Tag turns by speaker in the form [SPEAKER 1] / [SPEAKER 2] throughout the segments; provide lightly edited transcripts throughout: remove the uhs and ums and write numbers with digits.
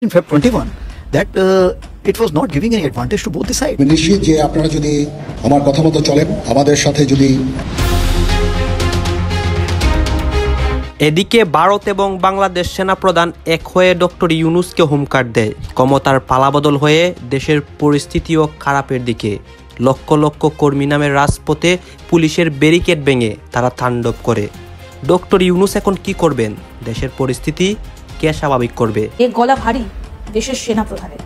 [SPEAKER 1] in Feb 21 that it was not giving any advantage to both the sides.
[SPEAKER 2] নিশ্চিত যে আপনারা যদি আমার কথা মতো চলেন, আমাদের সাথে যদি।
[SPEAKER 3] এদিকে ভারত এবং বাংলাদেশ সেনাপ্রধান এক হয়ে ডক্টর ইউনূসকে হুমকার দেয়। ক্ষমতার পালাবদল হয়ে দেশের পরিস্থিতিও খারাপের দিকে। লক্ষ লক্ষ কর্মী নামের রাজপথে পুলিশের ব্যারিকেড ভেঙে তারা তাণ্ডব করে। ডক্টর ইউনূস এখন কি করবেন? দেশের পরিস্থিতি কে স্বাভাবিক করবে?
[SPEAKER 4] এ গলা ভারী দেশের সেনাপ্রধানের,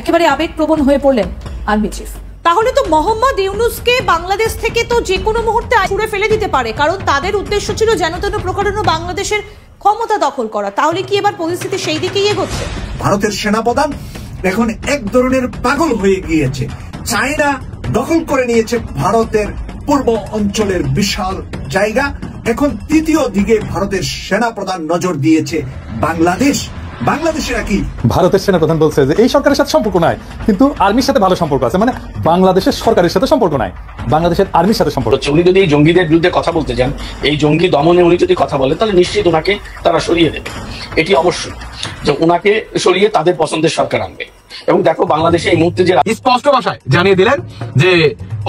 [SPEAKER 4] একেবারে আবেগপ্রবণ হয়ে পড়লেন আর্মি চিফ। তাহলে তো মোহাম্মদ ইউনূসকে বাংলাদেশ থেকে তো যে কোনো মুহূর্তে ছুড়ে ফেলে দিতে পারে, কারণ তাদের উদ্দেশ্য ছিল যেন তেন প্রকারেণ বাংলাদেশের ক্ষমতা দখল করা। তাহলে কি এবার পরিস্থিতি সেই দিকেই এগোচ্ছে?
[SPEAKER 5] ভারতের সেনাপ্রধান এখন এক ধরনের পাগল হয়ে গিয়েছে। চায়না দখল করে নিয়েছে ভারতের পূর্ব অঞ্চলের বিশাল জায়গা। এখন তৃতীয় দিকে ভারতের সেনাপ্রধান নজর দিয়েছে বাংলাদেশের কি
[SPEAKER 6] ভারতের সেনাপ্রধান বলছে যে এই সরকারের সাথে সম্পর্ক নাই, কিন্তু আর্মির সাথে ভালো সম্পর্ক আছে। মানে বাংলাদেশের সরকারের সাথে সম্পর্ক নাই, বাংলাদেশের আর্মির সাথে সম্পর্ক।
[SPEAKER 7] উনি যদি এই জঙ্গিদের বিরুদ্ধে কথা বলতে যান, এই জঙ্গি দমনে উনি যদি কথা বলেন, তাহলে নিশ্চিত ওনাকে তারা সরিয়ে দেবে। এটি অবশ্যই যে ওনাকে সরিয়ে তাদের পছন্দের সরকার আনবে। এবং দেখো বাংলাদেশে এই মুহূর্তে যে
[SPEAKER 8] স্পষ্ট ভাষায় জানিয়ে দিলেন যে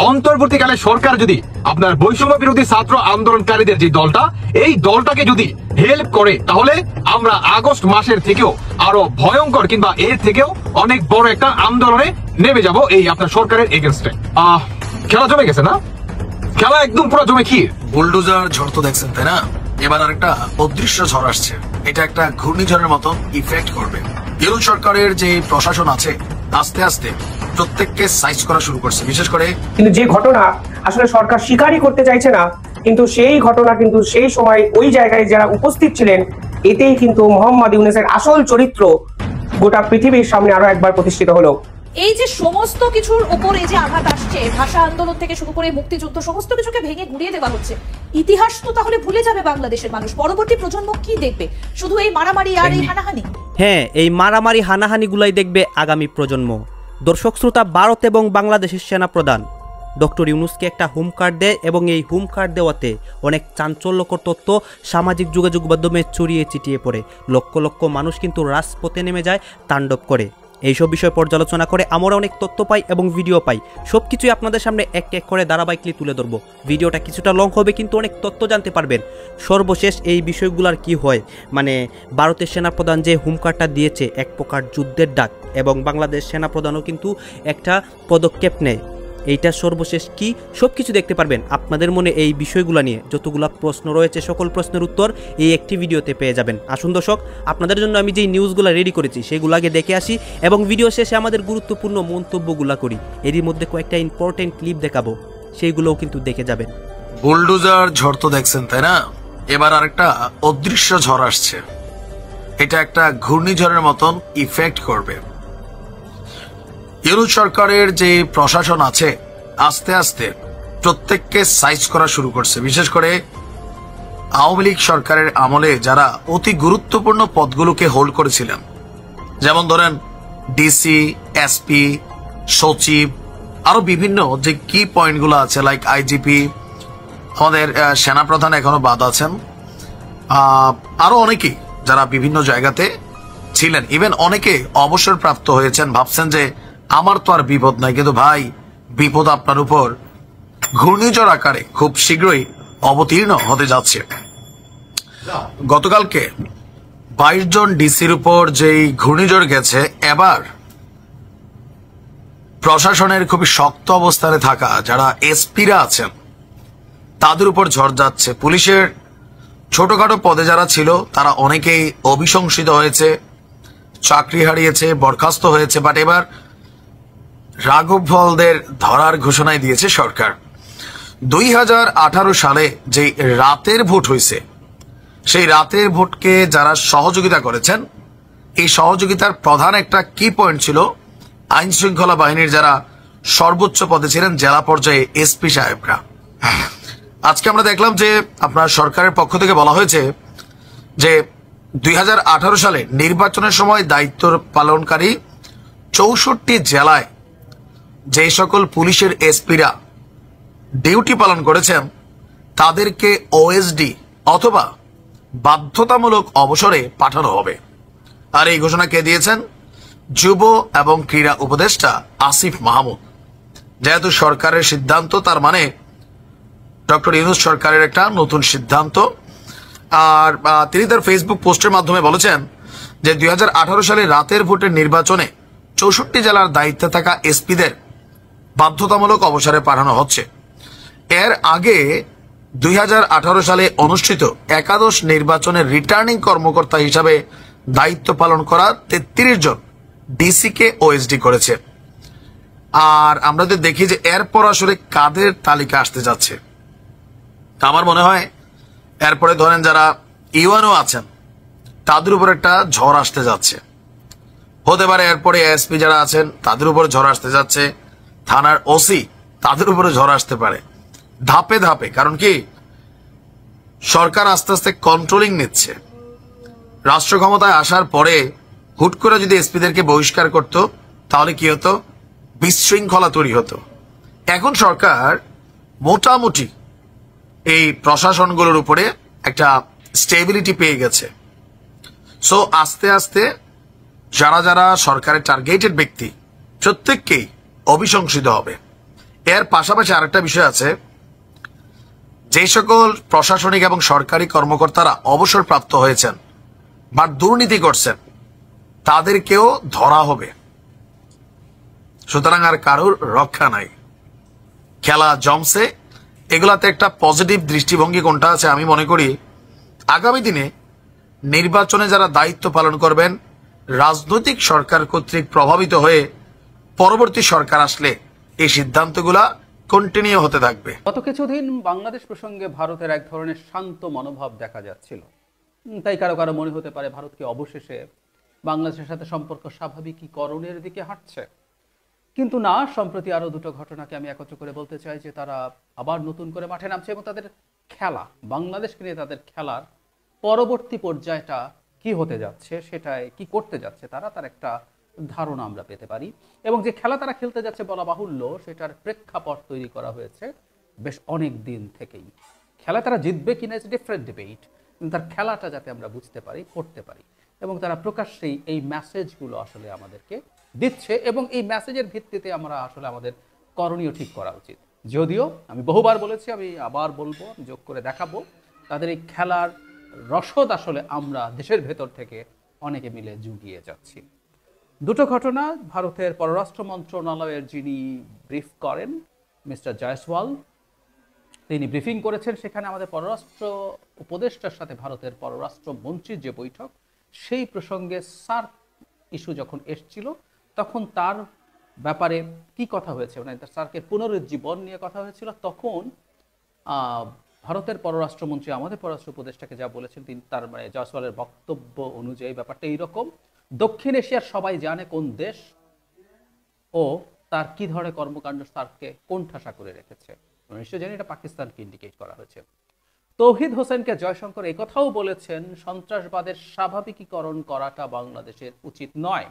[SPEAKER 8] অন্তর্বর্তীকালে সরকার যদি আপনার বৈষম্য বিরোধী ছাত্র আন্দোলনকারীদের যে দলটা, এই দলটাকে যদি হেল্প করে, তাহলে আমরা আগস্ট মাসের থেকেও আরো ভয়ঙ্কর কিংবা এর থেকেও অনেক বড় একটা আন্দোলনে নেমে যাব এই আপনার সরকারের এগেনস্টে। খেলা জমে গেছে না? খেলা একদম পুরো জমে ক্ষীর।
[SPEAKER 9] বুলডোজার ঝড় তো দেখছেন, তাই না? এবার আরেকটা অদৃশ্য ঝড় আসছে। এটা একটা ঘূর্ণিঝড়ের মতো ইফেক্ট করবে। ইউরোপ সরকারের যে প্রশাসন আছে আস্তে আস্তে প্রত্যেককে সাইজ করা শুরু করছে, বিশেষ করে।
[SPEAKER 10] কিন্তু যে ঘটনা আসলে সরকার স্বীকারই করতে চাইছে না, কিন্তু সেই ঘটনা কিন্তু সেই সময় ওই জায়গায় যারা উপস্থিত ছিলেন, এতেই কিন্তু মোহাম্মদ ইউনূসের আসল চরিত্র গোটা পৃথিবীর সামনে আরো একবার প্রতিষ্ঠিত হলো।
[SPEAKER 4] এই যে সমস্ত কিছুর উপর এই যে আঘাত আসছে, ভাষা আন্দোলন থেকে শুরু করে মুক্তিযুদ্ধ, সমস্ত কিছুকে ভেঙে গুড়িয়ে দেওয়া হচ্ছে। ইতিহাস তো তাহলে ভুলে যাবে বাংলাদেশের মানুষ। পরবর্তী প্রজন্ম কি দেখবে? শুধু এই মারামারি আর এই হানাহানি?
[SPEAKER 3] হ্যাঁ, এই মারামারি হানাহানিগুলাই দেখবে আগামী প্রজন্ম। দর্শক শ্রোতা, ভারত এবং বাংলাদেশের সেনাপ্রধান ডক্টর ইউনূসকে একটা হুমকার দেয় এবং এই হুমকার দেওয়াতে অনেক চাঞ্চল্যকর তথ্য সামাজিক যোগাযোগ মাধ্যমে ছড়িয়ে ছিটিয়ে পড়ে। লক্ষ লক্ষ মানুষ কিন্তু রাজপথে নেমে যায়, তাণ্ডব করে। এইসব বিষয় পর্যালোচনা করে আমরা অনেক তথ্য পাই এবং ভিডিও পাই। সব কিছুই আপনাদের সামনে এক এক করে ধারাবাহিকলি তুলে ধরবো। ভিডিওটা কিছুটা লং হবে, কিন্তু অনেক তথ্য জানতে পারবেন। সর্বশেষ এই বিষয়গুলোর কি হয়, মানে ভারতের সেনাপ্রধান যে হুমকারটা দিয়েছে এক প্রকার যুদ্ধের ডাক, এবং বাংলাদেশ সেনাপ্রধানও কিন্তু একটা পদক্ষেপ নেয়। এইটা সর্বশেষ কি, সব কিছু দেখতে পারবেন। আপনাদের মনে এই বিষয়গুলো নিয়ে যতগুলো প্রশ্ন রয়েছে, সকল প্রশ্নের উত্তর এই একটি ভিডিওতে পেয়ে যাবেন। আসুন দর্শক, আপনাদের জন্য আমি যেই নিউজগুলো রেডি করেছি সেগুলো আগে দেখে আসি এবং ভিডিও শেষে আমাদের গুরুত্বপূর্ণ মন্তব্যগুলো করি। এরই মধ্যে কয়েকটা ইম্পর্টেন্ট ক্লিপ দেখাবো, সেইগুলোও কিন্তু দেখে যাবেন।
[SPEAKER 9] বুলডোজার ঝড় তো দেখছেন, তাই না? এবার আরেকটা অদৃশ্য ঝড় আসছে। এটা একটা ঘূর্ণিঝড়ের মতন ইফেক্ট করবে। ইউরোপ সরকারের যে প্রশাসন আছে আস্তে আস্তে প্রত্যেককে সাইজ করা শুরু করছে, বিশেষ করে আওয়ামী লীগ সরকারের আমলে যারা অতি গুরুত্বপূর্ণ পদগুলোকে হোল্ড করেছিলেন, যেমন ধরেন ডিসি, এসপি, সচিব, আরো বিভিন্ন যে কি পয়েন্টগুলো আছে, লাইক আইজিপি, আমাদের সেনাপ্রধান এখনো বাদ আছেন, আরো অনেকেই যারা বিভিন্ন জায়গাতে ছিলেন। ইভেন অনেকে অবসরপ্রাপ্ত হয়েছেন। ভাবছেন যে আমার তো আর বিপদ নাই, কিন্তু ভাই, বিপদ আপনার উপর ঘূর্ণিঝড় আকারে খুব শীঘ্রই অবতীর্ণ হতে যাচ্ছে। গতকালকে 22 জন ডিসির উপর যেই ঘূর্ণিঝড় গেছে, এবার প্রশাসনের খুবই শক্ত অবস্থানে থাকা যারা এসপিরা আছেন তাদের উপর ঝড় যাচ্ছে। পুলিশের ছোটখাটো পদে যারা ছিল তারা অনেকেই অভিশংসিত হয়েছে, চাকরি হারিয়েছে, বরখাস্ত হয়েছে। বাট এবার রাঘব বোয়ালদের ধরার ঘোষণায় দিয়েছে সরকার। 2018 সালে যে রাতের ভোট হয়েছে, সেই রাতের ভোটকে যারা সহযোগিতা করেছেন, এই সহযোগিতার প্রধান একটা কি পয়েন্ট ছিল আইন শৃঙ্খলা বাহিনীর যারা সর্বোচ্চ পদে ছিলেন, জেলা পর্যায়ে এসপি সাহেবরা। আজকে আমরা দেখলাম যে আপনার সরকারের পক্ষ থেকে বলা হয়েছে যে 2018 সালে নির্বাচনের সময় দায়িত্ব পালনকারী 64 জেলায় যে সকল পুলিশের এসপিরা ডিউটি পালন করেছেন তাদেরকে ওএসডি অথবা বাধ্যতামূলক অবসরে পাঠানো হবে। আর এই ঘোষণা কে দিয়েছেন? যুব এবং ক্রীড়া উপদেষ্টা আসিফ মাহমুদ। যেহেতু সরকারের সিদ্ধান্ত, তার মানে ডক্টর ইউনূস সরকারের একটা নতুন সিদ্ধান্ত। আর তিনি তার ফেসবুক পোস্টের মাধ্যমে বলেছেন যে 2018 সালে রাতের ভোটের নির্বাচনে 64 জেলার দায়িত্বে থাকা এসপিদের বাধ্যতামূলক অবসরে পাঠানো হচ্ছে। এর আগে 2018 সালে অনুষ্ঠিত একাদশ নির্বাচনের রিটার্নিং কর্মকর্তা হিসাবে দায়িত্ব পালন করা 33 জন ডিসিকে ওএসডি করেছে। আর আমরা যদি দেখি যে এরপর আসলে কাদের তালিকা আসতে যাচ্ছে, আমার মনে হয় এরপরে ধরেন যারা ইউএনও আছেন তাদের উপর একটা ঝড় আসতে যাচ্ছে, হতে পারে এরপরে এসপি যারা আছেন তাদের উপর ঝড় আসতে যাচ্ছে, থানার ওসি তাদের উপরে ঝড় আসতে পারে ধাপে ধাপে। কারণ কি, সরকার আস্তে আস্তে কন্ট্রোলিং নিচ্ছে। রাষ্ট্র ক্ষমতায় আসার পরে হুট করে যদি এসপিদেরকে বহিষ্কার করত তাহলে কি হতো, বিশৃঙ্খলা তৈরি হতো। এখন সরকার মোটামুটি এই প্রশাসনগুলোর উপরে একটা স্টেবিলিটি পেয়ে গেছে। সো আস্তে আস্তে যারা যারা সরকারের টার্গেটেড ব্যক্তি প্রত্যেককেই অভিশংসিত হবে। এর পাশাপাশি আরেকটা বিষয় আছে, যে সকল প্রশাসনিক এবং সরকারি কর্মকর্তারা অবসরপ্রাপ্ত হয়েছেন বা দুর্নীতি করছেন তাদেরকেও ধরা হবে। সুতরাং আর কারোর রক্ষা নাই, খেলা জমছে। এগুলাতে একটা পজিটিভ দৃষ্টিভঙ্গি কোনটা আছে, আমি মনে করি আগামী দিনে নির্বাচনে যারা দায়িত্ব পালন করবেন রাজনৈতিক সরকার কর্তৃক প্রভাবিত হয়ে পরবর্তী সরকার আসলে এই সিদ্ধান্তগুলা কন্টিনিউ হতে থাকবে।
[SPEAKER 11] গত কিছুদিন বাংলাদেশ প্রসঙ্গে ভারতের এক ধরনের শান্ত মনোভাব দেখা যাচ্ছিল। তাই কারো কারো মনে হতে পারে ভারতকে অবশেষে বাংলাদেশের সাথে সম্পর্ক স্বাভাবিকীকরণের দিকে হাঁটছে। কিন্তু না, সম্প্রতি আরো দুটো ঘটনাকে আমি একত্র করে বলতে চাই যে তারা আবার নতুন করে মাঠে নামছে এবং তাদের খেলা, বাংলাদেশকে নিয়ে তাদের খেলার পরবর্তী পর্যায়টা কি হতে যাচ্ছে, সেটাই কি করতে যাচ্ছে তার একটা ধারণা আমরা পেতে পারি। এবং যে খেলা তারা খেলতে যাচ্ছে বলা বাহুল্য, সেটার প্রেক্ষাপট তৈরি করা হয়েছে বেশ অনেক দিন থেকেই। খেলা তারা জিতবে কিনা ইটস ডিফারেন্ট ডিবেট, কিন্তু তার খেলাটা যাতে আমরা বুঝতে পারি, পড়তে পারি, এবং তারা প্রকাশ্যেই এই মেসেজগুলো আসলে আমাদেরকে দিচ্ছে এবং এই মেসেজের ভিত্তিতে আমরা আসলে আমাদের করণীয় ঠিক করা উচিত। যদিও আমি বহুবার বলেছি, আমি আবার বলবো, যোগ করে দেখাবো, তাদের এই খেলার রসদ আসলে আমরা দেশের ভেতর থেকে অনেকে মিলে জুগিয়ে যাচ্ছি। দুটো ঘটনা, ভারতের পররাষ্ট্র মন্ত্রণালয়ের যিনি ব্রিফ করেন মিস্টার জয়সওয়াল, তিনি ব্রিফিং করেছেন। সেখানে আমাদের পররাষ্ট্র উপদেষ্টার সাথে ভারতের পররাষ্ট্র মন্ত্রীর যে বৈঠক, সেই প্রসঙ্গে সার্ক ইস্যু যখন এসছিল তখন তার ব্যাপারে কি কথা হয়েছে, মানে সার্কের পুনরুজ্জীবন নিয়ে কথা হয়েছিল। তখন ভারতের পররাষ্ট্রমন্ত্রী আমাদের পররাষ্ট্র উপদেষ্টাকে যা বলেছেন, তিনি তার মানে জয়সওয়ালের বক্তব্য অনুযায়ী ব্যাপারটা এইরকম: দক্ষিণ এশিয়ার সবাই জানে কোন দেশ ও তার কি ধরনের কর্মকাণ্ড সার্ককে কোণঠাসা করে রেখেছে। নিশ্চয় জানি এটা পাকিস্তানকে ইন্ডিকেট করা হয়েছে। তৌহিদ হোসেনকে জয়শঙ্কর এই কথাও বলেছেন, সন্ত্রাসবাদের স্বাভাবিকীকরণ করাটা বাংলাদেশের উচিত নয়।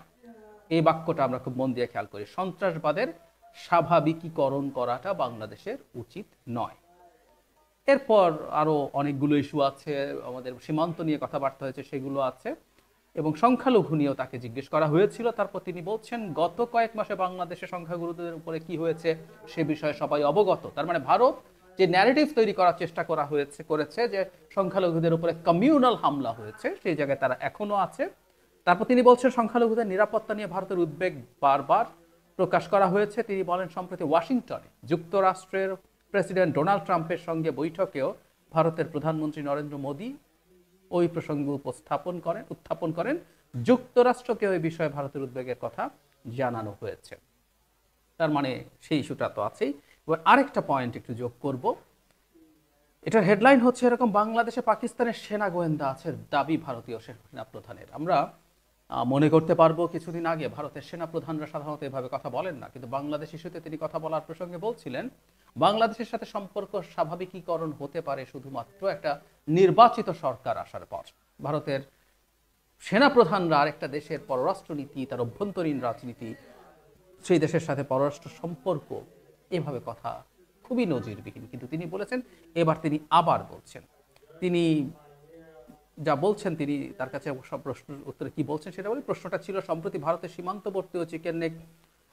[SPEAKER 11] এই বাক্যটা আমরা খুব মন দিয়ে খেয়াল করি, সন্ত্রাসবাদের স্বাভাবিকীকরণ করাটা বাংলাদেশের উচিত নয়। এরপর আরো অনেকগুলো ইস্যু আছে, আমাদের সীমান্ত নিয়ে কথাবার্তা হয়েছে, সেগুলো আছে, এবং সংখ্যালঘু নিয়েও তাকে জিজ্ঞেস করা হয়েছিল। তারপর তিনি বলছেন গত কয়েক মাসে বাংলাদেশে সংখ্যাগুরুদের উপরে কি হয়েছে সে বিষয়ে সবাই অবগত। তার মানে ভারত যে ন্যারেটিভ তৈরি করার চেষ্টা করেছে যে সংখ্যালঘুদের উপরে কমিউনাল হামলা হয়েছে, সেই জায়গায় তারা এখনো আছে। তারপর তিনি বলছেন সংখ্যালঘুদের নিরাপত্তা নিয়ে ভারতের উদ্বেগ বারবার প্রকাশ করা হয়েছে। তিনি বলেন সম্প্রতি ওয়াশিংটনে যুক্তরাষ্ট্রের প্রেসিডেন্ট ডোনাল্ড ট্রাম্পের সঙ্গে বৈঠকেও ভারতের প্রধানমন্ত্রী নরেন্দ্র মোদী ওই প্রসঙ্গ উত্থাপন করেন। যুক্তরাষ্ট্রকে ওই বিষয়ে ভারতের উদ্বেগের কথা জানানো হয়েছে। তার মানে সেই ইস্যুটা তো আছেই। এবার আরেকটা পয়েন্ট একটু যোগ করব, এটার হেডলাইন হচ্ছে এরকম: বাংলাদেশে পাকিস্তানের সেনা গোয়েন্দা আছে দাবি ভারতীয় সেনা প্রধানের। আমরা মনে করতে পারবো কিছুদিন আগে ভারতের সেনা প্রধানরা সাধারণত এভাবে কথা বলেন না, কিন্তু বাংলাদেশ ইস্যুতে তিনি কথা বলার প্রসঙ্গে বলছিলেন বাংলাদেশের সাথে সম্পর্ক স্বাভাবিকীকরণ হতে পারে শুধুমাত্র একটা নির্বাচিত সরকার আসার পর। ভারতের সেনা প্রধানরা আরেকটা দেশের পররাষ্ট্রনীতি, তার অভ্যন্তরীণ রাজনীতি, সেই দেশের সাথে পররাষ্ট্র সম্পর্ক, এভাবে কথা খুবই নজিরবিহীন। কিন্তু তিনি বলেছেন, এবার তিনি আবার বলছেন, তিনি যা বলছেন তিনি, তার কাছে সব প্রশ্নের উত্তরে কি বলছেন সেটা বলি। প্রশ্নটা ছিল, সম্প্রতি ভারতের সীমান্তবর্তী ও চিকেন নেক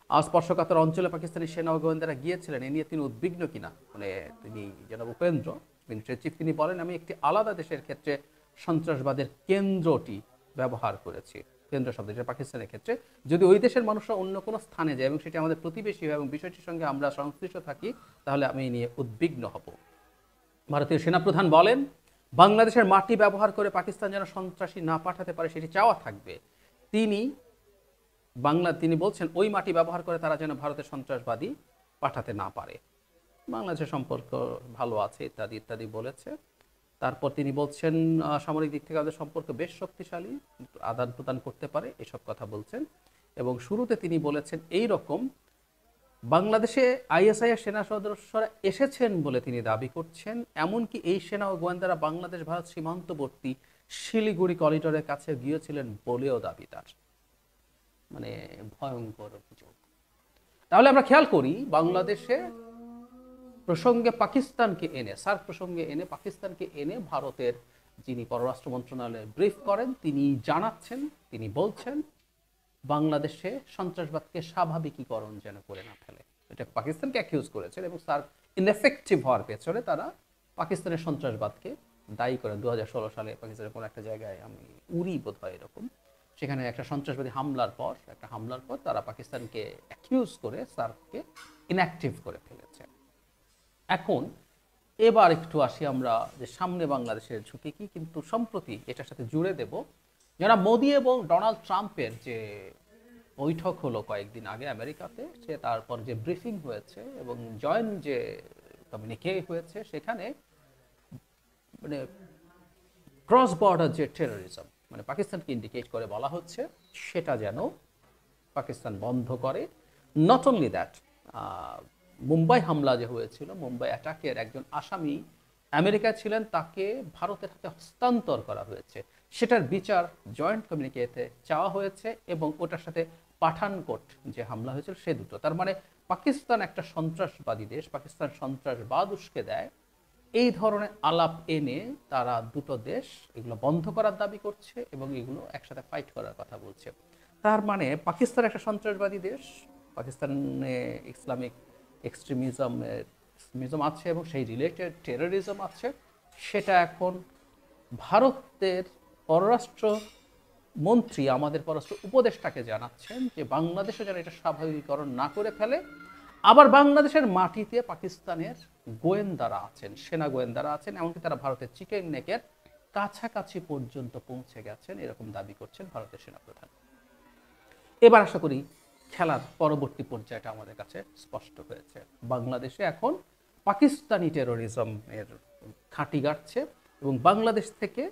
[SPEAKER 11] স্পর্শকাতর অঞ্চলে পাকিস্তানি সেনা ও গোয়েন্দারা গিয়েছিলেন, এ নিয়ে তিনি উদ্বিগ্ন কিনা। মানে তিনি জনাব উপেন্দ্র মিনিস্ট্রি চিফ তিনি বলেন, আমি একটি আলাদা দেশের ক্ষেত্রে সন্ত্রাসবাদের কেন্দ্রটি ব্যবহার করেছি, কেন্দ্র শব্দ, যেটা পাকিস্তানের ক্ষেত্রে। যদি ওই দেশের মানুষরা অন্য কোনো স্থানে যায় এবং সেটি আমাদের প্রতিবেশী হয় এবং বিষয়টির সঙ্গে আমরা সংশ্লিষ্ট থাকি, তাহলে আমি এই নিয়ে উদ্বিগ্ন হব। ভারতীয় সেনাপ্রধান বলেন, বাংলাদেশের মাটি ব্যবহার করে পাকিস্তান যেন সন্ত্রাসী না পাঠাতে পারে সেটি চাওয়া থাকবে। তিনি বলছেন ওই মাটি ব্যবহার করে তারা যেন ভারতের সন্ত্রাসবাদী পাঠাতে না পারে। বাংলাদেশের সম্পর্ক ভালো আছে ইত্যাদি ইত্যাদি বলেছে। তারপর তিনি বলছেন সামরিক দিক থেকে আমাদের সম্পর্ক বেশ শক্তিশালী, আদান প্রদান করতে পারে, এসব কথা বলছেন। এবং শুরুতে তিনি বলেছেন এই রকম, বাংলাদেশে আইএসআইয়ের সেনা সদস্যরা এসেছেন বলে তিনি দাবি করছেন, এমনকি এই সেনা ও গোয়েন্দারা বাংলাদেশ ভারত সীমান্তবর্তী শিলিগুড়ি করিডোরের কাছে গিয়েছিলেন বলেও দাবি তার। মানে ভয়ঙ্কর অভিযোগ। তাহলে আমরা খেয়াল করি, বাংলাদেশে প্রসঙ্গে পাকিস্তানকে এনে, সার্ক প্রসঙ্গে এনে পাকিস্তানকে এনে ভারতের যিনি পররাষ্ট্র মন্ত্রণালয়ে ব্রিফ করেন তিনি জানাচ্ছেন, তিনি বলছেন বাংলাদেশে সন্ত্রাসবাদকে স্বাভাবিকীকরণ যেন করে না ফেলে। এটা পাকিস্তানকে অ্যাকিউজ করেছেন এবং সার্ক ইনএফেক্টিভ হওয়ার পেছনে তারা পাকিস্তানের সন্ত্রাসবাদকে দায়ী করেন। 2016 সালে পাকিস্তানের কোনো একটা জায়গায়, আমি উরি বোধ হয় এরকম, সেখানে একটা সন্ত্রাসবাদী হামলার পর তারা পাকিস্তানকে অ্যাকিউজ করে সার্ককে ইনঅ্যাক্টিভ করে ফেলেছে। এখন এবার একটু আসি আমরা যে সামনে বাংলাদেশের ঝুঁকি কি, কিন্তু সম্প্রতি এটার সাথে জুড়ে দেব, যারা মোদি এবং ডোনাল্ড ট্রাম্পের যে বৈঠক হলো কয়েকদিন আগে আমেরিকাতে, সে তারপর যে ব্রিফিং হয়েছে এবং জয়েন্ট যে কমিউনিকে হয়েছে, সেখানে মানে ক্রস বর্ডার যে টেরোরিজম, মানে পাকিস্তানকে ইন্ডিকেট করে বলা হচ্ছে সেটা যেন পাকিস্তান বন্ধ করে। নট অনলি দ্যাট, মুম্বাই হামলা যে হয়েছিল, মুম্বাই অ্যাটাকের একজন আসামি আমেরিকায় ছিলেন, তাকে ভারতের হাতে হস্তান্তর করা হয়েছে, সেটার বিচার জয়েন্ট কমিউনিকেতে চাওয়া হয়েছে এবং ওটার সাথে পাঠানকোট যে হামলা হয়েছিল সে দুটো। তার মানে পাকিস্তান একটা সন্ত্রাসবাদী দেশ, পাকিস্তান সন্ত্রাসবাদ উস্কে দেয়, এই ধরনের আলাপ এনে তারা দুটো দেশ এগুলো বন্ধ করার দাবি করছে এবং এগুলো একসাথে ফাইট করার কথা বলছে। তার মানে পাকিস্তান একটা সন্ত্রাসবাদী দেশ, পাকিস্তানে ইসলামিক এক্সট্রিমিজম আছে এবং সেই রিলেটেড টেরোরিজম আছে, সেটা এখন ভারতের পররাষ্ট্র মন্ত্রী আমাদের পররাষ্ট্র উপদেষ্টাকে জানাচ্ছেন যে বাংলাদেশে যেন এটা স্বাভাবিকীকরণ না করে ফেলে। আবার বাংলাদেশের মাটিতে পাকিস্তানের গোয়েন্দারা আছেন, সেনা গোয়েন্দারা আছেন, এমনকি তারা ভারতের চিকেন নেকের কাছাকাছি পর্যন্ত পৌঁছে গেছেন, এরকম দাবি করছেন ভারতের সেনাপ্রধান। এবার আশা করি খেলার পরবর্তী পর্যায়টা আমাদের কাছে স্পষ্ট হয়েছে। বাংলাদেশে এখন পাকিস্তানি টেরোরিজমের ঘাঁটি গাড়ছে এবং বাংলাদেশ থেকে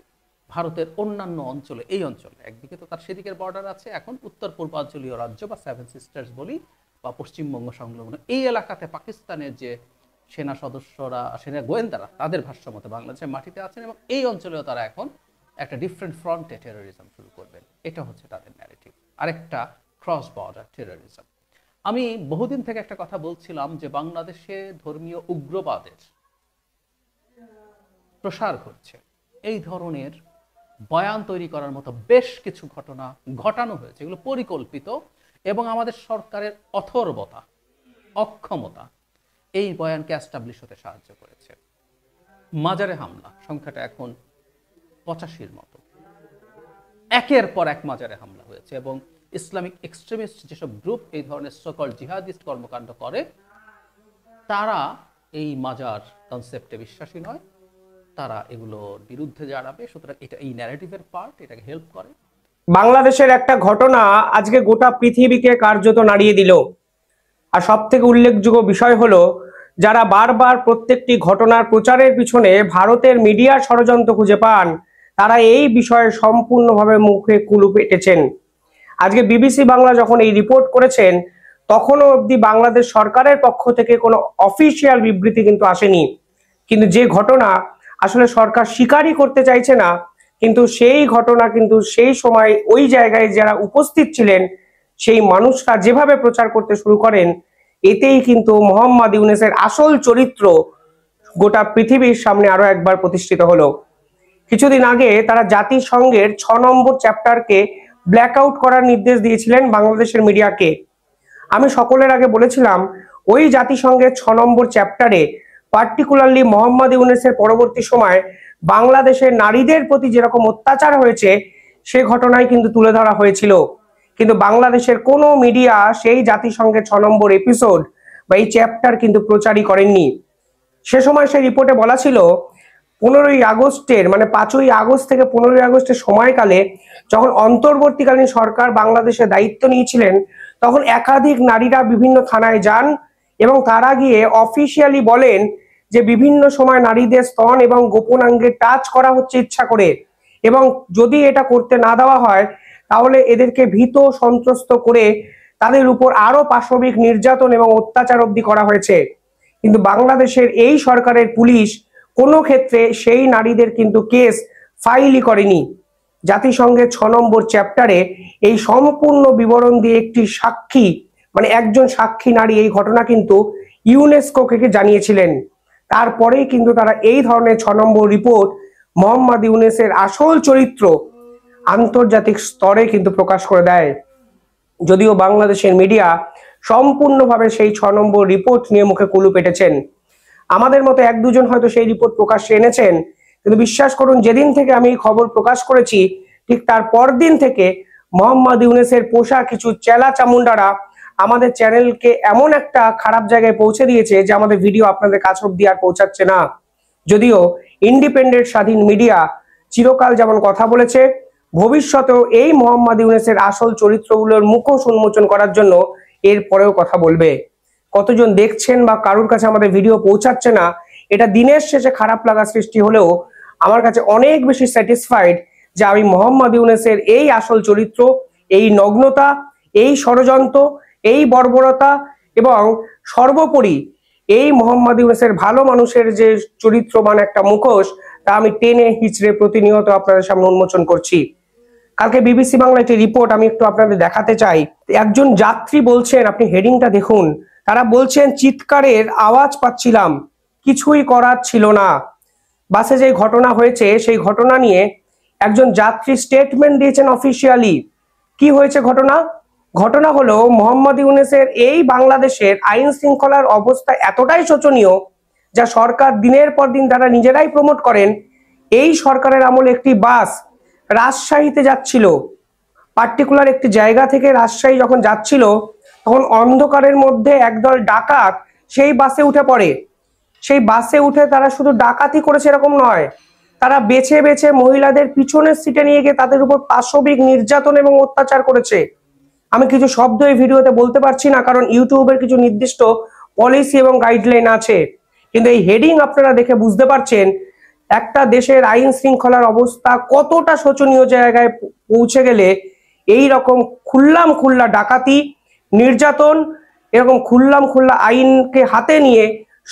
[SPEAKER 11] ভারতের অন্যান্য অঞ্চলে, এই অঞ্চলে একদিকে তো তার সেদিকের বর্ডার আছে, এখন উত্তর পূর্বাঞ্চলীয় রাজ্য বা 7 সিস্টার্স বলি বা পশ্চিমবঙ্গ সংলগ্ন এই এলাকাতে পাকিস্তানের যে সেনা সদস্যরা, সেনা গোয়েন্দারা, তাদের ভাষ্য মতে বাংলাদেশের মাটিতে আছেন এবং এই অঞ্চলেও তারা এখন একটা ডিফারেন্ট ফ্রন্টে টেরোরিজম শুরু করবেন। এটা হচ্ছে তাদের ন্যারেটিভ। আরেকটা ক্রস বর্ডার টেরোরিজম। আমি বহুদিন থেকে একটা কথা বলছিলাম যে বাংলাদেশে ধর্মীয় উগ্রবাদের প্রসার ঘটছে, এই ধরনের বয়ান তৈরি করার মতো বেশ কিছু ঘটনা ঘটানো হয়েছে, এগুলো পরিকল্পিত এবং আমাদের সরকারের অথর্বতা, অক্ষমতা এই বয়ানকে এস্টাবলিশ হতে সাহায্য করেছে। মাজারে হামলা সংখ্যাটা এখন 85-র মতো, একের পর এক মাজারে হামলা হয়েছে এবং ইসলামিক এক্সট্রিমিস্ট যেসব গ্রুপ এই ধরনের সকল জিহাদিস্ট কর্মকাণ্ড করে, তারা এই মাজার কনসেপ্টে বিশ্বাসী নয়, তারা এগুলোর বিরুদ্ধে দাঁড়াবে। সুতরাং এটা এই ন্যারেটিভের পার্ট, এটাকে হেল্প করে।
[SPEAKER 10] বাংলাদেশের একটা ঘটনা আজকে গোটা পৃথিবীকে কার্যত নাড়িয়ে দিল। আর সব থেকে উল্লেখযোগ্য বিষয় হলো, যারা বারবার প্রত্যেকটি ঘটনার প্রচারের পিছনে ভারতের মিডিয়ার ষড়যন্ত্র খুঁজে পান, তারা এই বিষয়ে সম্পূর্ণভাবে মুখে কুলু পেটেছেন। আজকে বিবিসি বাংলা যখন এই রিপোর্ট করেছেন, তখনও অবধি বাংলাদেশ সরকারের পক্ষ থেকে কোনো অফিসিয়াল বিবৃতি কিন্তু আসেনি। কিন্তু যে ঘটনা আসলে সরকার স্বীকারই করতে চাইছে না, কিন্তু সেই ঘটনা কিন্তু সেই সময় ওই জায়গায় যারা উপস্থিত ছিলেন সেই মানুষরা যেভাবে প্রচার করতে শুরু করেন, এতেই কিন্তু মোহাম্মদ ইউনূসের আসল চরিত্র গোটা পৃথিবীর সামনে আরো একবার প্রতিষ্ঠিত হলো। কিছুদিন আগে তারা জাতিসংঘের 6 নম্বর চ্যাপ্টারকে ব্ল্যাকআউট করার নির্দেশ দিয়েছিলেন বাংলাদেশের মিডিয়াকে। আমি সকলের আগে বলেছিলাম ওই জাতিসংঘের 6 নম্বর চ্যাপ্টারে পার্টিকুলারলি মোহাম্মদ ইউনূসের পরবর্তী সময় বাংলাদেশের নারীদের প্রতি যেরকম অত্যাচার হয়েছে সে ঘটনাই কিন্তু তুলে ধরা হয়েছিল, কিন্তু বাংলাদেশের কোনো মিডিয়া সেই জাতিসংঘের 6 নম্বর এপিসোড বা এই চ্যাপ্টার কিন্তু প্রচারই করেননি। সে সময় সেই রিপোর্টে বলা ছিল 15ই আগস্টের মানে 5ই আগস্ট থেকে 15ই আগস্টের সময়কালে যখন অন্তর্বর্তীকালীন সরকার বাংলাদেশে দায়িত্ব নিয়েছিলেন তখন একাধিক নারীরা বিভিন্ন থানায় যান এবং তারা গিয়ে অফিসিয়ালি বলেন যে বিভিন্ন সময় নারীদের স্তন এবং গোপনাঙ্গে টাচ করা হচ্ছে ইচ্ছা করে, এবং যদি এটা করতে না দেওয়া হয় তাহলে এদেরকে ভীত সন্ত্রস্ত করে তাদের উপর আরো পাশবিক নির্যাতন এবং অত্যাচার অবধি করা হয়েছে। কিন্তু বাংলাদেশের এই সরকারের পুলিশ কোনো ক্ষেত্রে সেই নারীদের কিন্তু কেস ফাইলই করেনি। জাতিসংঘের 6 নম্বর চ্যাপ্টারে এই সম্পূর্ণ বিবরণ দিয়ে একটি সাক্ষী মানে একজন সাক্ষী নারী এই ঘটনা কিন্তু ইউনেস্কোকে জানিয়েছিলেন। তারপরেই কিন্তু তারা এই ধরনের 6 নম্বর রিপোর্ট মোহাম্মদ ইউনূসের আসল চরিত্র আন্তর্জাতিক স্তরে কিন্তু প্রকাশ করে দেয়। যদিও বাংলাদেশের মিডিয়া সম্পূর্ণভাবে সেই 6 নম্বর রিপোর্ট নিয়ে মুখে কুলু পেটেছেন। আমাদের মতো 1-2 হয়তো সেই রিপোর্ট প্রকাশ্যে এনেছেন, কিন্তু বিশ্বাস করুন যেদিন থেকে আমি এই খবর প্রকাশ করেছি ঠিক তার পরদিন থেকে মোহাম্মদ ইউনূসের পোষা কিছু চেলা চামুন্ডারা আমাদের চ্যানেলকে এমন একটা খারাপ জায়গায় পৌঁছে দিয়েছে যে আমাদের ভিডিও আপনাদের কাছ অব্দি আর পৌঁছাচ্ছে না। যদিও ইন্ডিপেন্ডেন্ট স্বাধীন মিডিয়া চিরকাল যেমন কথা বলেছে, ভবিষ্যতেও এই মোহাম্মদ ইউনূসের আসল চরিত্রগুলোর মুখোশ উন্মোচন করার জন্য এর পরেও কথা বলবে। কতজন দেখছেন বা কারোর কাছে আমাদের ভিডিও পৌঁছাচ্ছে না এটা দিনের শেষে খারাপ লাগা সৃষ্টি হলেও আমার কাছে অনেক বেশি স্যাটিসফাইড যে আমি মোহাম্মদ ইউনূসের এই আসল চরিত্র, এই নগ্নতা, এই ষড়যন্ত্র, এই বর্বরতা এবং সর্বোপরি এই মোহাম্মদ ইউনূসের ভালো মানুষের যে চরিত্রবান একটা মুখোশ তা আমি টেনে হিচড়ে প্রতিনিয়ত আপনাদের সামনে উন্মোচন করছি। কালকে বিবিসি বাংলা একটি রিপোর্ট আমি একটু আপনাদের দেখাতে চাই। একজন যাত্রী বলছেন, আপনি হেডিংটা দেখুন, তারা বলছেন চিৎকারের আওয়াজ পাচ্ছিলাম, কিছুই করার ছিল না। বাসে যে ঘটনা হয়েছে সেই ঘটনা নিয়ে একজন যাত্রী স্টেটমেন্ট দিয়েছেন অফিসিয়ালি। কি হয়েছে ঘটনা? ঘটনা হলো মোহাম্মদ ইউনূসের এই বাংলাদেশের আইন শৃঙ্খলার অবস্থা এতটাই শোচনীয় যা সরকার দিনের পর দিন তারা নিজেরাই প্রমোট করেন। এই সরকারের আমলে একটি বাস রাজশাহীতে যাচ্ছিল, পার্টিকুলার একটি জায়গা থেকে রাজশাহী যখন যাচ্ছিল তখন অন্ধকারের মধ্যে একদল ডাকাত সেই বাসে উঠে পড়ে। সেই বাসে উঠে তারা শুধু ডাকাতি করেছে এরকম নয়, তারা বেছে বেছে মহিলাদের পিছনের সিটে নিয়ে গিয়ে তাদের উপর পাশবিক নির্যাতন এবং অত্যাচার করেছে। আমি কিছু শব্দ এই ভিডিওতে বলতে পারছি না কারণ ইউটিউবের কিছু নির্দিষ্ট পলিসি এবং গাইডলাইন আছে, কিন্তু এই হেডিং আপনারা দেখে বুঝতে পারছেন একটা দেশের আইন শৃঙ্খলার অবস্থা কতটা শোচনীয় জায়গায় পৌঁছে গেলে এই রকম খুল্লাম খুল্লা ডাকাতি, নির্যাতন, এরকম খুল্লাম খুল্লা আইনকে হাতে নিয়ে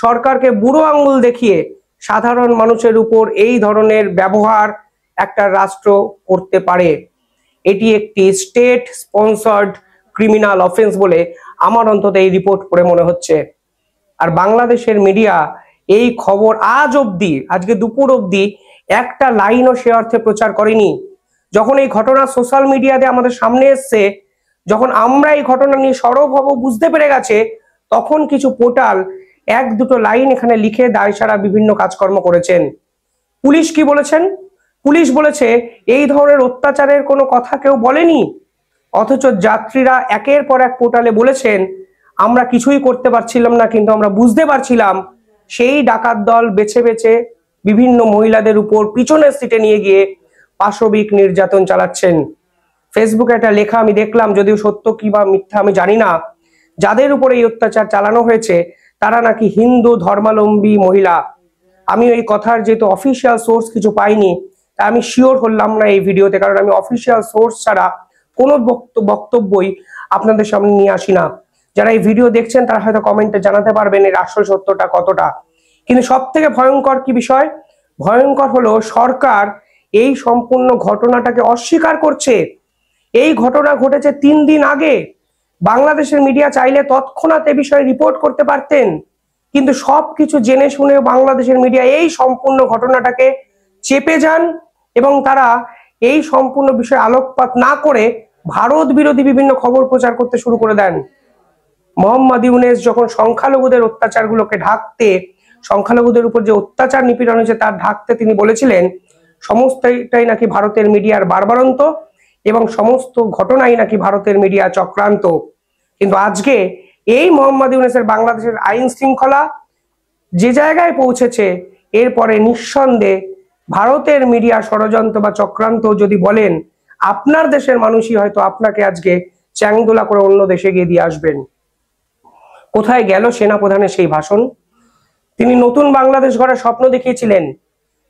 [SPEAKER 10] সরকারকে বুড়ো আঙ্গুল দেখিয়ে সাধারণ মানুষের উপর এই ধরনের ব্যবহার একটা রাষ্ট্র করতে পারে। এটি একটি স্টেট স্পন্সর্ড ক্রিমিনাল অফেন্স বলে আমার অন্তত এই রিপোর্ট পড়ে মনে হচ্ছে। আর বাংলাদেশের মিডিয়া এই খবর আজ অবধি, আজকে দুপুর অবধি একটা লাইনও সে অর্থে প্রচার করেনি। যখন এই ঘটনা সোশ্যাল মিডিয়াতে আমাদের সামনে এসছে, যখন আমরা এই ঘটনা নিয়ে সরব হব বুঝতে পেরে গেছে, তখন কিছু পোর্টাল 1-2 লাইন এখানে লিখে দায়সারা বিভিন্ন কাজকর্ম করেছেন। পুলিশ কি বলেছেন? পুলিশ বলেছে এই ধরনের অত্যাচারের কোনো কথা কেউ বলেনি, অথচ যাত্রীরা একের পর এক পোর্টালে বলেছেন আমরা কিছুই করতে পারছিলাম না, কিন্তু আমরা বুঝতে পারছিলাম সেই ডাকাত দল বেছে বেছে বিভিন্ন মহিলাদের উপর পিছনের সিটে নিয়ে গিয়ে পাশবিক নির্যাতন চালাচ্ছেন। ফেসবুকে একটা লেখা আমি দেখলাম, যদিও সত্য কি বা মিথ্যা আমি জানি না, যাদের উপর এই অত্যাচার চালানো হয়েছে তারা নাকি হিন্দু ধর্মাবলম্বী মহিলা। আমি এই কথার যেহেতু অফিসিয়াল সোর্স কিছু পাইনি তা আমি শিওর হলাম না এই ভিডিওতে, কারণ আমি অফিসিয়াল সোর্স ছাড়া কোনো বক্তব্যই আপনাদের সামনে নিয়ে আসি না। যারা এই ভিডিও দেখছেন তারা হয়তো কমেন্টে জানাতে পারবেন এর আসল সত্যটা কতটা। কিন্তু সব থেকে ভয়ঙ্কর কি বিষয়? ভয়ঙ্কর হলো সরকার এই সম্পূর্ণ ঘটনাটাকে অস্বীকার করছে। এই ঘটনা ঘটেছে 3 দিন আগে। বাংলাদেশের মিডিয়া চাইলে তৎক্ষণাৎ এ বিষয়ে রিপোর্ট করতে পারতেন, কিন্তু সবকিছু জেনে শুনে বাংলাদেশের মিডিয়া এই সম্পূর্ণ ঘটনাটাকে চেপে যান এবং তারা এই সম্পূর্ণ বিষয়ে আলোকপাত না করে ভারত বিরোধী বিভিন্ন খবর প্রচার করতে শুরু করে দেন। মোহাম্মদ ইউনূস যখন সংখ্যালঘুদের অত্যাচারগুলোকে ঢাকতে, সংখ্যালঘুদের উপর যে অত্যাচার নিপীড়ন হয়েছে তার ঢাকতে তিনি বলেছিলেন সমস্তটাই নাকি ভারতের মিডিয়ার বারবারন্ত এবং সমস্ত ঘটনাই নাকি ভারতের মিডিয়া চক্রান্ত। কিন্তু আজকে এই মোহাম্মদ ইউনূসের বাংলাদেশের আইন শৃঙ্খলা যে জায়গায় পৌঁছেছে, এরপরে নিঃসন্দেহে ভারতের মিডিয়া ষড়যন্ত্র বা চক্রান্ত যদি বলেন, আপনার দেশের মানুষই হয়তো আপনাকে আজকে চ্যাংদোলা করে অন্য দেশে গিয়ে দিয়ে আসবেন। কোথায় গেল সেনাপ্রধানের সেই ভাষণ? তিনি নতুন বাংলাদেশ গড়ার স্বপ্ন দেখিয়েছিলেন।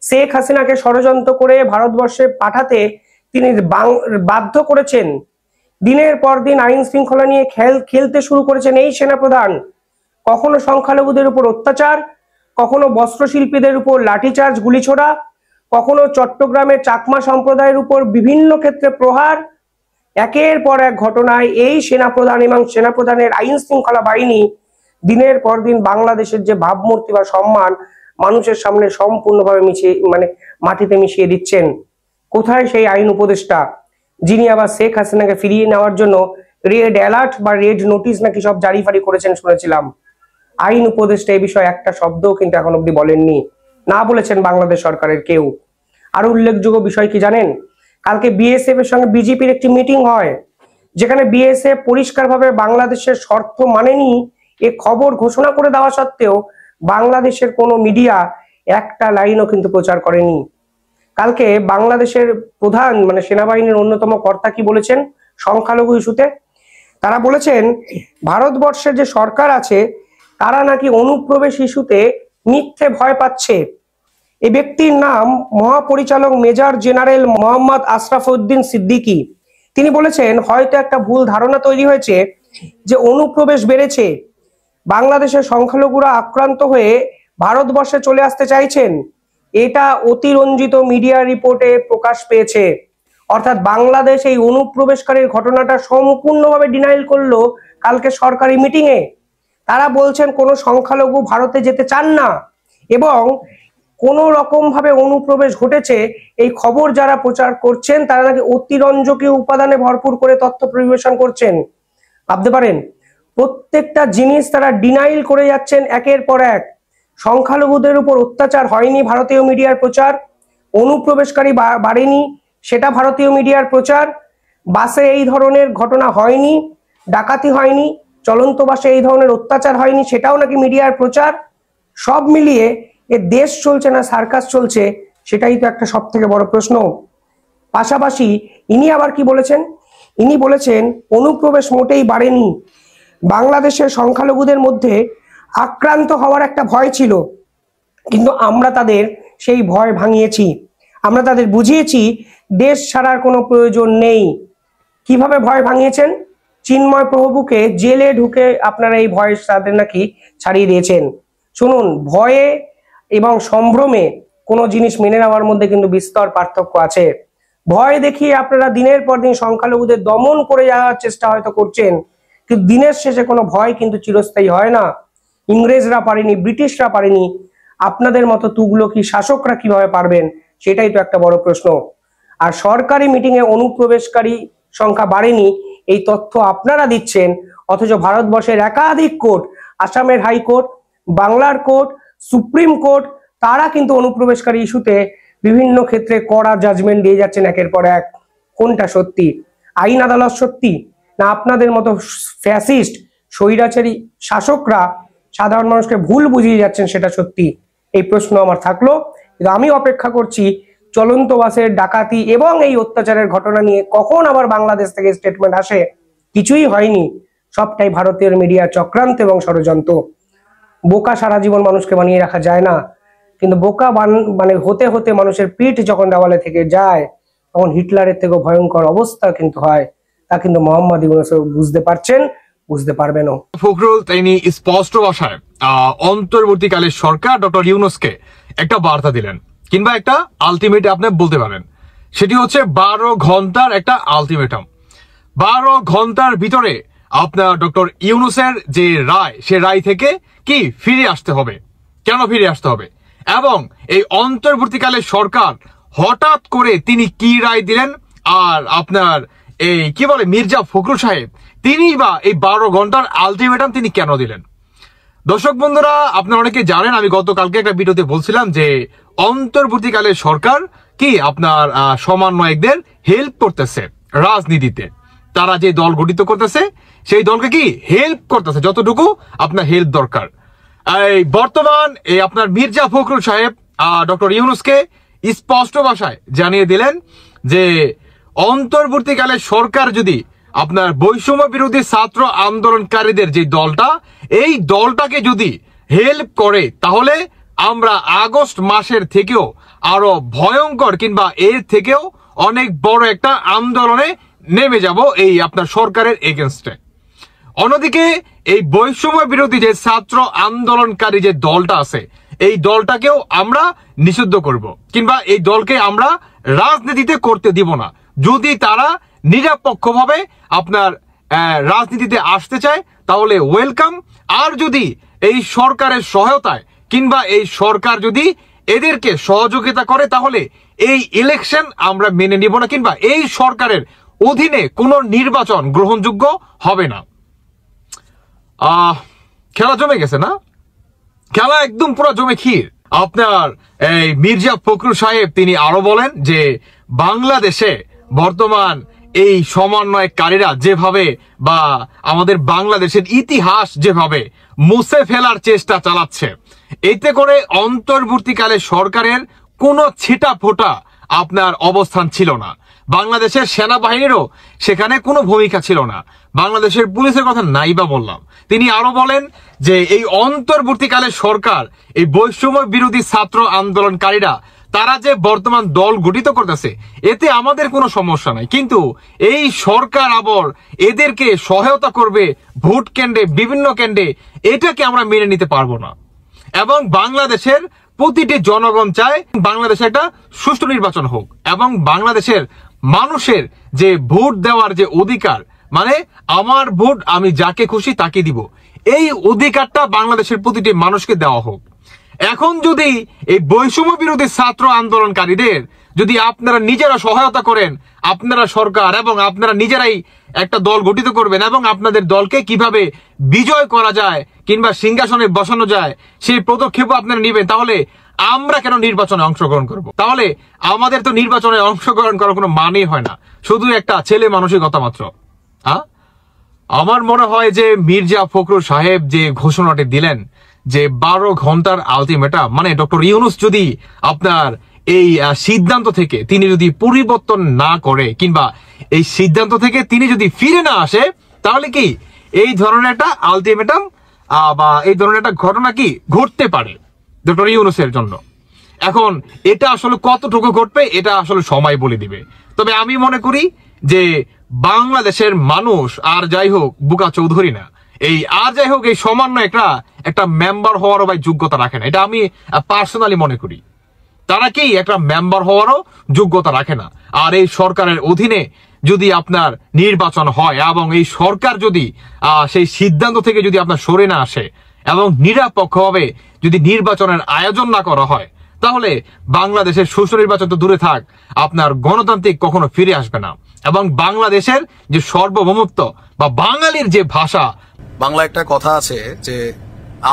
[SPEAKER 10] শেখ হাসিনাকে ষড়যন্ত্র করে ভারতবর্ষে পাঠাতে তিনি বাধ্য করেছেন। দিনের পর দিন আইন শৃঙ্খলা নিয়ে খেলতে শুরু করেছেন এই সেনাপ্রধান। কখনো সংখ্যালঘুদের উপর অত্যাচার, কখনো বস্ত্রশিল্পীদের উপর লাঠিচার্জ, গুলিছোড়া, কখনো চট্টগ্রামের চাকমা সম্প্রদায়ের উপর বিভিন্ন ক্ষেত্রে প্রহার। একের পর এক ঘটনায় এই সেনাপ্রধান এবং সেনাপ্রধানের আইন শৃঙ্খলা বাহিনী দিনের পর দিন বাংলাদেশের যে ভাবমূর্তি বা সম্মান মানুষের সামনে সম্পূর্ণভাবে মাটিতে মিশিয়ে দিচ্ছেন। কোথায় সেই আইন উপদেষ্টা যিনি আবার শেখ হাসিনাকে ফিরিয়ে নেওয়ার জন্য রেড অ্যালার্ট বা রেড নোটিশ নাকি সব জারি ফারি করেছেন শুনেছিলাম? আইন উপদেষ্টা এই বিষয়ে একটা শব্দও কিন্তু এখন অব্দি বলেননি, না বলেছেন বাংলাদেশ সরকারের কেউ। আরো উল্লেখযোগ্য বিষয় কি জানেন? কালকে বিএসএফ এর সঙ্গে বিজেপির একটি মিটিং হয়, যেখানে বিএসএফ পরিষ্কারভাবে বাংলাদেশের শর্ত মানেনি এ খবর ঘোষণা করে দেওয়া সত্ত্বেও বাংলাদেশের কোনো মিডিয়া একটা লাইনও কিন্তু প্রচার করেনি। কালকে বাংলাদেশের প্রধান সেনাবাহিনীর অন্যতম কর্তা কি বলেছেন সংখ্যালঘু ইস্যুতে? তারা বলেছেন ভারতবর্ষের যে সরকার আছে তারা নাকি অনুপ্রবেশ ইস্যুতে মিথ্যে ভয় পাচ্ছে। এই ব্যক্তির নাম মহাপরিচালক মেজর জেনারেল মোহাম্মদ আশরাফউদ্দিন সিদ্দিকী। তিনি বলেছেন হয়তো একটা ভুল ধারণা তৈরি হয়েছে যে অনুপ্রবেশ বেড়েছে, বাংলাদেশের সংখ্যালঘুরা আক্রান্ত হয়ে ভারতবর্ষে চলে আসতে চাইছেন। এটা অতিরঞ্জিত মিডিয়া রিপোর্টে প্রকাশ পেয়েছে। অর্থাৎ বাংলাদেশ এই অনুপ্রবেশকারীর ঘটনাটা সম্পূর্ণভাবে ডিনাইল করলো কালকে সরকারি মিটিংয়ে। তারা বলছেন কোনো সংখ্যালঘু ভারতে যেতে চান না এবং কোনো রকম ভাবে অনুপ্রবেশ ঘটেছে এই খবর যারা প্রচার করছেন তারা নাকি অতিরঞ্জকীয় উপাদানে ভরপুর করে তথ্য পরিবেশন করছেন। ভাবতে পারেন, প্রত্যেকটা জিনিস তারা ডিনাইল করে যাচ্ছেন একের পর এক। সংখ্যালঘুদের উপর অত্যাচার হয়নি, ভারতীয় মিডিয়ার প্রচার। অনুপ্রবেশকারী বাড়েনি, সেটা ভারতীয় মিডিয়ার প্রচার। বাসে এই ধরনের ঘটনা হয়নি, ডাকাতি হয়নি, চলন্ত বাসে এই ধরনের অত্যাচার হয়নি, সেটাও নাকি মিডিয়ার প্রচার। সব মিলিয়ে এ দেশ চলছে না সার্কাস চলছে, সেটাই তো একটা সব থেকে বড় প্রশ্ন। পাশাপাশি ইনি আবার কি বলেছেন? ইনি বলেছেন অনুপ্রবেশ মোটেই বাড়েনি, বাংলাদেশের সংখ্যালঘুদের মধ্যে আক্রান্ত হওয়ার একটা ভয় ছিল, কিন্তু আমরা তাদের সেই ভয় ভাঙিয়েছি। আমরা তাদের বুঝিয়েছি দেশ ছাড়ার কোনো প্রয়োজন নেই। কিভাবে ভয় ভাঙিয়েছেন? চিন্ময় প্রভুকে জেলে ঢুকে আপনারা এই ভয় তাদের নাকি ছাড়িয়ে দিয়েছেন। শুনুন, ভয়ে এবং সম্ভ্রমে কোনো জিনিস মেনে নেওয়ার মধ্যে কিন্তু বিস্তর পার্থক্য আছে। ভয় দেখিয়ে আপনারা দিনের পর দিন সংখ্যালঘুদের দমন করে যাওয়ার চেষ্টা হয়তো করছেন, কিন্তু দিনের শেষে কোনো ভয় কিন্তু চিরস্থায়ী হয় না। ইংরেজরা পারেনি, ব্রিটিশরা পারেনি, আপনাদের মতো তুগলকি শাসকরা কিভাবে পারবেন? সেটাই তো একটা বড় প্রশ্ন। আর সরকারি মিটিংয়ে অনুপ্রবেশকারী সংখ্যা বাড়েনি এই তথ্য আপনারা দিচ্ছেন, অথচ ভারতবর্ষের একাধিক কোর্ট, আসামের হাইকোর্ট, বাংলার কোর্ট, সুপ্রিম কোর্ট, তারা কিন্তু অনুপ্রবেশকারী ইস্যুতে বিভিন্ন ক্ষেত্রে কড়া জাজমেন্ট দিয়ে যাচ্ছেন একের পর এক। কোনটা সত্যি? আইন আদালত সত্যি, না আপনাদের মতো ফ্যাসিস্ট স্বৈরাচারী শাসকরা সাধারণ মানুষকে ভুল বুঝিয়ে যাচ্ছেন সেটা সত্যি? এই প্রশ্ন আমার থাকলো। কিন্তু আমি অপেক্ষা করছি চলন্ত বাসের ডাকাতি এবং এই অত্যাচারের ঘটনা নিয়ে কখন আবার বাংলাদেশ থেকে স্টেটমেন্ট আসে। কিছুই হয়নি, সবটাই ভারতীয় মিডিয়া চক্রান্ত এবং ষড়যন্ত্র। বোকা সারা জীবন মানুষকে বানিয়ে রাখা যায় না, কিন্তু বোকা হতে হতে মানুষের পিঠ যখন দেওয়ালে থেকে যায় তখন হিটলারের থেকেও ভয়ঙ্কর অবস্থা কিন্তু হয়। তা কিন্তু মোহাম্মদ ইউনূস বুঝতে পারছেন, বুঝতে পারবেনও।
[SPEAKER 8] ফখরুল তিনি স্পষ্ট ভাষায় অন্তর্বর্তীকালের সরকার ডক্টর ইউনূসকে একটা বার্তা দিলেন, কিংবা একটা আলটিমেট আপনি বলতে পারেন। সেটি হচ্ছে 12 ঘন্টার একটা আলটিমেটাম। 12 ঘন্টার ভিতরে আপনার ডক্টর ইউনূসের যে রায়, সে রায় থেকে কি ফিরে আসতে হবে। কেন ফিরে আসতে হবে? এবং এই অন্তর্বর্তীকালে সরকার হঠাৎ করে তিনি কি রায় দিলেন, আর আপনার এই কি বলে মির্জা ফখরুল সাহেব তিনি বা এই 12 ঘন্টার আলটিমেটাম তিনি কেন দিলেন? দর্শক বন্ধুরা, আপনারা অনেকে জানেন, আমি গতকালকে একটা ভিডিওতে বলছিলাম যে অন্তর্বর্তীকালে সরকার কি আপনার সমন্বয়কদের হেল্প করতেছে রাজনীতিতে। তারা যে দল গঠিত করতেছে সেই দলকে কি হেল্প করতেছে, যতটুকু আপনার হেল্প দরকার। এই বর্তমান এই আপনার মির্জা ফখরুল সাহেব ডক্টর ইউনূসকে স্পষ্ট ভাষায় জানিয়ে দিলেন যে অন্তর্বর্তীকালে সরকার যদি আপনার বৈষম্য বিরোধী ছাত্র আন্দোলনকারীদের যে দলটা, এই দলটাকে যদি হেল্প করে তাহলে আমরা আগস্ট মাসের থেকেও আরো ভয়ঙ্কর কিংবা এর থেকেও অনেক বড় একটা আন্দোলনে নেমে যাব এই আপনার সরকারের এগেনস্টে। অন্যদিকে এই বৈষম্য বিরোধী যে ছাত্র আন্দোলনকারী যে দলটা আছে এই দলটাকেও আমরা নিষিদ্ধ করব, কিংবা এই দলকে আমরা রাজনীতিতে করতে দিব না। যদি তারা নিরপেক্ষভাবে আপনার রাজনীতিতে আসতে চায় তাহলে ওয়েলকাম, আর যদি এই সরকারের সহায়তায় কিংবা এই সরকার যদি এদেরকে সহযোগিতা করে তাহলে এই ইলেকশন আমরা মেনে নিব না, কিংবা এই সরকারের অধীনে কোনো নির্বাচন গ্রহণযোগ্য হবে না। খেলা জমে গেছে না? খেলা একদম পুরো জমে ক্ষীর। আপনার এই মির্জা ফখরুল সাহেব তিনি আরো বলেন যে বাংলাদেশে বর্তমান এই সমন্বয়কারীরা যেভাবে বা আমাদের বাংলাদেশের ইতিহাস যেভাবে মুছে ফেলার চেষ্টা চালাচ্ছে, এতে করে অন্তর্বর্তীকালে সরকারের কোনো ছিটা ফোটা আপনার অবস্থান ছিল না। বাংলাদেশের সেনাবাহিনীরও সেখানে কোনো ভূমিকা ছিল না, বাংলাদেশের পুলিশের কথা নাই বা বললাম। তিনি আরো বলেন যে এই অন্তর্বর্তীকালে সরকার এই বৈষম্য বিরোধী ছাত্র আন্দোলনকারীরা তারা যে বর্তমান দল গঠিত করতেছে এতে আমাদের কোনো সমস্যা নাই, কিন্তু এই সরকার আবার এদেরকে সহায়তা করবে ভোট কেন্দ্রে, বিভিন্ন কেন্দ্রে, এটাকে আমরা মেনে নিতে পারবো না। এবং বাংলাদেশের প্রতিটি জনগণ চায় বাংলাদেশে একটা সুষ্ঠু নির্বাচন হোক, এবং বাংলাদেশের মানুষের যে ভোট দেওয়ার যে অধিকার, মানে আমার ভোট আমি যাকে খুশি তাকে দিব, এই অধিকারটা বাংলাদেশের প্রতিটি মানুষকে দেওয়া হোক। এখন যদি এই বৈষম্য বিরোধী ছাত্র আন্দোলনকারীদের যদি আপনারা নিজেরা সহায়তা করেন, আপনারা সরকার এবং আপনারা নিজেরাই একটা দল গঠিত করবেন এবং আপনাদের দলকে কিভাবে বিজয় করা যায় কিংবা সিংহাসনে বসানো যায় সেই পদক্ষেপও আপনারা নেবেন, তাহলে আমরা কেন নির্বাচনে অংশগ্রহণ করব? তাহলে আমাদের তো নির্বাচনে অংশগ্রহণ করার কোনো মানেই হয় না, শুধু একটা ছেলে মানসিকতা মাত্র। আমার মনে হয় যে মির্জা ফখরুল সাহেব যে ঘোষণাটি দিলেন যে 12 ঘন্টার আলটিমেটাম, মানে ডক্টর ইউনূস যদি আপনার এই সিদ্ধান্ত থেকে তিনি যদি পরিবর্তন না করে কিংবা এই সিদ্ধান্ত থেকে তিনি যদি ফিরে না আসে, তাহলে কি এই ধরনের একটা আলটিমেটাম বা এই ধরনের একটা ঘটনা কি ঘটতে পারে ডক্টর ইউনূসের জন্য। এখন এটা আসলে কতটুকু ঘটবে এটা আসলে সময় বলে দিবে। তবে আমি মনে করি যে বাংলাদেশের মানুষ আর যাই হোক বুকা চৌধুরী না, এই আর যাই হোক এই সমন্বয়করা একটা মেম্বার হওয়ারও ভাই যোগ্যতা রাখে না, এটা আমি পার্সোনালি মনে করি। তারা কি একটা মেম্বার হওয়ারও যোগ্যতা রাখে না। আর এই সরকারের অধীনে যদি আপনার নির্বাচন হয় এবং এই সরকার যদি সেই সিদ্ধান্ত থেকে যদি আপনার সরে না আসে এবং নিরপেক্ষভাবে যদি নির্বাচনের আয়োজন না করা হয়, তাহলে বাংলাদেশের সুষ্ঠু নির্বাচন তো দূরে থাক, আপনার গণতান্ত্রিক কখনো ফিরে আসবে না। এবং বাংলাদেশের যে সার্বভৌমত্ব বা বাঙালির যে ভাষা,
[SPEAKER 9] বাংলা একটা কথা আছে যে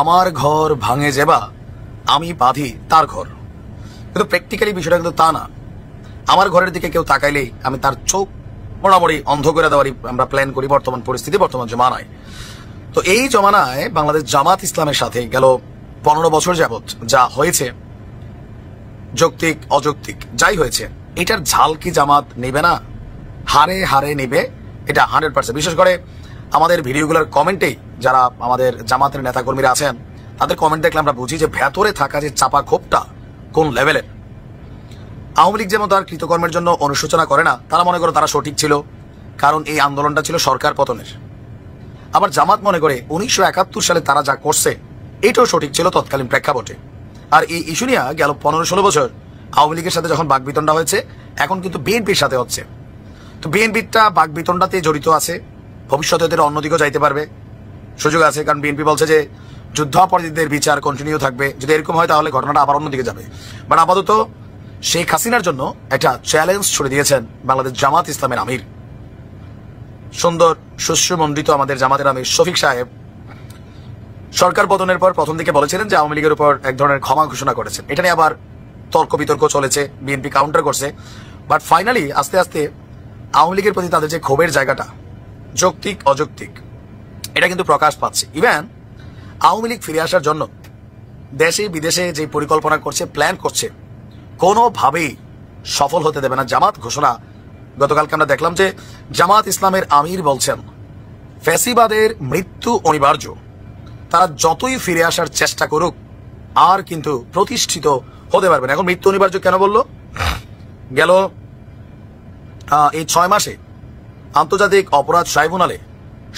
[SPEAKER 9] আমার ঘর ভাঙে যেবা আমি বাঁধি তার ঘর, কিন্তু প্র্যাকটিক্যালি বিষয়টা কিন্তু তা না। আমার ঘরের দিকে কেউ তাকাইলেই আমি তার চোখ মোটামুটি অন্ধ করে দেওয়ারই আমরা প্ল্যান করি বর্তমান পরিস্থিতি, বর্তমান জমানায়। তো এই জমানায় বাংলাদেশ জামাত ইসলামের সাথে গেল 15 বছর যাবত যা হয়েছে, যৌক্তিক অযৌক্তিক যাই হয়েছে, এটার ঝাল কি জামাত নেবে না? হারে হারে নেবে, এটা 100%। বিশেষ করে আমাদের ভিডিওগুলোর কমেন্টেই যারা আমাদের জামাতের নেতাকর্মীরা আছেন তাদের কমেন্ট দেখলে আমরা বুঝি যে ভেতরে থাকা যে চাপা ক্ষোভটা কোন লেভেলের। আওয়ামী লীগ যেমন তার কৃতকর্মের জন্য অনুশোচনা করে না, তারা মনে করে তারা সঠিক ছিল কারণ এই আন্দোলনটা ছিল সরকার পতনের। আবার জামাত মনে করে 1971 সালে তারা যা করছে এটাও সঠিক ছিল তৎকালীন প্রেক্ষাপটে। আর এই ইস্যু নিয়ে গেল 15-16 বছর আওয়ামী লীগের সাথে যখন বাকবিতণ্ডা হয়েছে, এখন কিন্তু বিএনপির সাথে হচ্ছে। তো বিএনপিটা বাকবিতণ্ডাতে জড়িত আছে, ভবিষ্যতে এদের অন্যদিকেও যাইতে পারবে, সুযোগ আছে। কারণ বিএনপি বলছে যে যুদ্ধাপরাধীদের বিচার কন্টিনিউ থাকবে। যদি এরকম হয় তাহলে ঘটনাটা আবার অন্যদিকে যাবে। বাট আপাতত শেখ হাসিনার জন্য একটা চ্যালেঞ্জ ছুড়ে দিয়েছেন বাংলাদেশ জামাত ইসলামের আমির, সুন্দর সুশ্রুমণ্ডিত আমাদের জামাতের আমির শফিক সাহেব। সরকার পতনের পর প্রথম দিকে বলেছিলেন যে আওয়ামী লীগের উপর এক ধরনের ক্ষমা ঘোষণা করেছেন। এটা নিয়ে আবার তর্ক বিতর্ক চলেছে, বিএনপি কাউন্টার করছে। বাট ফাইনালি আস্তে আস্তে আওয়ামী লীগের প্রতি তাদের যে ক্ষোভের জায়গাটা, যৌক্তিক অযৌক্তিক, এটা কিন্তু প্রকাশ পাচ্ছে। ইভেন আওয়ামী লীগ ফিরে আসার জন্য দেশে বিদেশে যে পরিকল্পনা করছে, প্ল্যান করছে, কোনোভাবেই সফল হতে দেবে না জামাত। ঘোষণা গতকালকে আমরা দেখলাম যে জামাত ইসলামের আমির বলছেন ফ্যাসিবাদের মৃত্যু অনিবার্য, তারা যতই ফিরে আসার চেষ্টা করুক আর কিন্তু প্রতিষ্ঠিত হতে পারবে না। এখন মৃত্যু অনিবার্য কেন বললো? গেল এই 6 মাসে আন্তর্জাতিক অপরাধ ট্রাইব্যুনালে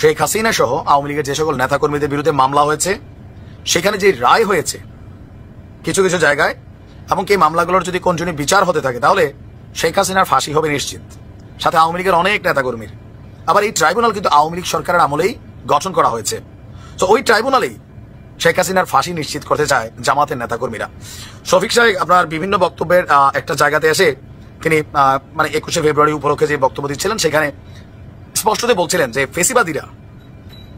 [SPEAKER 9] শেখ হাসিনা সহ আওয়ামী লীগের যে সকল নেতাকর্মীদের বিরুদ্ধে মামলা হয়েছে, সেখানে যে রায় হয়েছে কিছু কিছু জায়গায়, এমনকি এই মামলাগুলোর যদি কন্টিনিউ বিচার হতে থাকে তাহলে শেখ হাসিনার ফাঁসি হবে নিশ্চিত, সাথে আওয়ামী লীগের অনেক নেতাকর্মীর। আবার এই ট্রাইব্যুনাল কিন্তু আওয়ামী লীগ সরকারের আমলেই গঠন করা হয়েছে। তো ওই ট্রাইব্যুনালেই শেখ হাসিনার ফাঁসি নিশ্চিত করতে চায় জামাতের নেতাকর্মীরা। শফিক সাহেব আপনার বিভিন্ন বক্তব্যের একটা জায়গাতে এসে তিনি মানে 21শে ফেব্রুয়ারি উপলক্ষে যে বক্তব্য দিচ্ছিলেন সেখানে স্পষ্টতে বলছিলেন যে ফেসিবাদীরা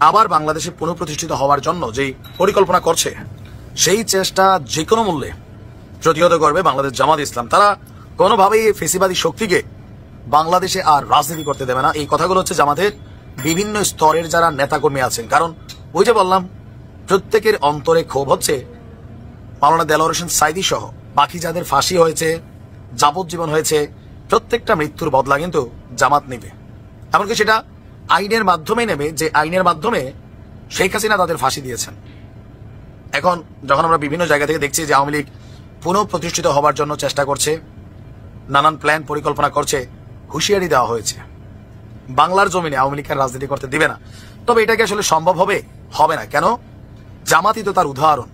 [SPEAKER 9] আবার বাংলাদেশে পুনঃপ্রতিষ্ঠিত হওয়ার জন্য যেই পরিকল্পনা করছে সেই চেষ্টা যে কোনো মূল্যে প্রতিহত করবে বাংলাদেশ জামাত ইসলাম। তারা কোনোভাবেই ফেসিবাদী শক্তিকে বাংলাদেশে আর রাজনীতি করতে দেবে না। এই কথাগুলো হচ্ছে জামাতের বিভিন্ন স্তরের যারা নেতাকর্মী আছেন। কারণ ওই যে বললাম, প্রত্যেকের অন্তরে ক্ষোভ হচ্ছে মাওলানা দেলোয়ার হোসেন সাঈদী সহ বাকি যাদের ফাঁসি হয়েছে, যাবজ্জীবন হয়েছে, প্রত্যেকটা মৃত্যুর বদলা কিন্তু জামাত নেবে। এমনকি সেটা আইনের মাধ্যমে নেবে, যে আইনের মাধ্যমে শেখ হাসিনা তাদের ফাঁসি দিয়েছেন। এখন যখন আমরা বিভিন্ন জায়গা থেকে দেখছি যে আওয়ামী লীগ পুনঃপ্রতিষ্ঠিত হওয়ার জন্য চেষ্টা করছে, নানান প্ল্যান পরিকল্পনা করছে, হুঁশিয়ারি দেওয়া হয়েছে বাংলার জমিনে আওয়ামী লীগের রাজনীতি করতে দিবে না। তবে এটাকে আসলে সম্ভব হবে? হবে না। কেন? জামাতই তো তার উদাহরণ।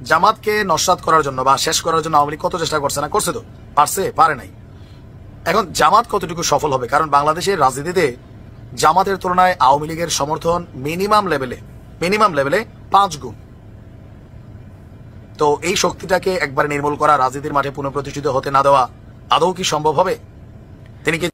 [SPEAKER 9] জামাতকে নস্যাৎ করার জন্য বা শেষ করার জন্য আওয়ামী লীগ কত চেষ্টা করছে না? করছে তো, পারছে? পারে নাই। এখন জামাত কতটুকু সফল হবে? কারণ বাংলাদেশের রাজনীতিতে জামাতের তুলনায় আওয়ামী লীগের সমর্থন মিনিমাম লেভেলে 5 গুণ। তো এই শক্তিটাকে একবার নির্মূল করা, রাজনীতির মাঠে পুনঃপ্রতিষ্ঠিত হতে না দেওয়া আদৌ কি সম্ভব হবে?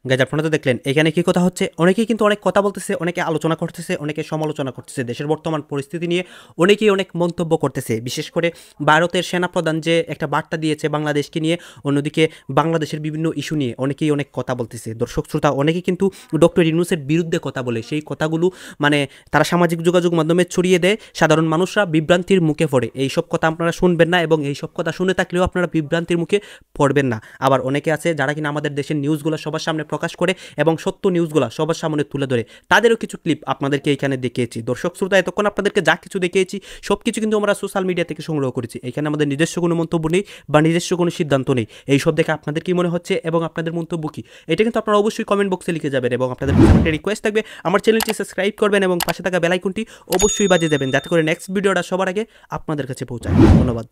[SPEAKER 3] গাইজ আপনারা তো দেখলেন এখানে কি কথা হচ্ছে। অনেকেই কিন্তু অনেক কথা বলতেছে, অনেকে আলোচনা করতেছে, অনেকে সমালোচনা করতেছে। দেশের বর্তমান পরিস্থিতি নিয়ে অনেকেই অনেক মন্তব্য করতেছে। বিশেষ করে ভারতের সেনাপ্রধান যে একটা বার্তা দিয়েছে বাংলাদেশকে নিয়ে, অন্যদিকে বাংলাদেশের বিভিন্ন ইস্যু নিয়ে অনেকেই অনেক কথা বলতেছে। দর্শক শ্রোতা, অনেকেই কিন্তু ডক্টর ইউনূসের বিরুদ্ধে কথা বলে, সেই কথাগুলো মানে তারা সামাজিক যোগাযোগ মাধ্যমে ছড়িয়ে দেয়, সাধারণ মানুষরা বিভ্রান্তির মুখে পড়ে। এইসব কথা আপনারা শুনবেন না, এবং এইসব কথা শুনে থাকলেও আপনারা বিভ্রান্তির মুখে পড়বেন না। আবার অনেকে আছে যারা কিনা আমাদের দেশের নিউজগুলো সবার সামনে প্রকাশ করে এবং সত্য নিউজগুলো সবার সামনে তুলে ধরে, তাদেরও কিছু ক্লিপ আপনাদেরকে এখানে দেখিয়েছি। দর্শক শ্রোতা, এতক্ষণ আপনাদেরকে যা কিছু দেখিয়েছি সব কিছু কিন্তু আমরা সোশ্যাল মিডিয়া থেকে সংগ্রহ করেছি। এখানে আমাদের নিজস্ব কোনো মন্তব্য নেই বা নিজস্ব কোনো সিদ্ধান্ত নেই। এইসব দেখে আপনাদের কি মনে হচ্ছে এবং আপনাদের মন্তব্য কি, এটা কিন্তু আপনারা অবশ্যই কমেন্ট বক্সে লিখে যাবেন। এবং আপনাদের একটা রিকোয়েস্ট থাকবে, আমার চ্যানেলটি সাবস্ক্রাইব করবেন এবং পাশে থাকা বেল আইকনটি অবশ্যই বাজিয়ে দেবেন, যাতে করে নেক্সট ভিডিওটা সবার আগে আপনাদের কাছে পৌঁছায়। ধন্যবাদ।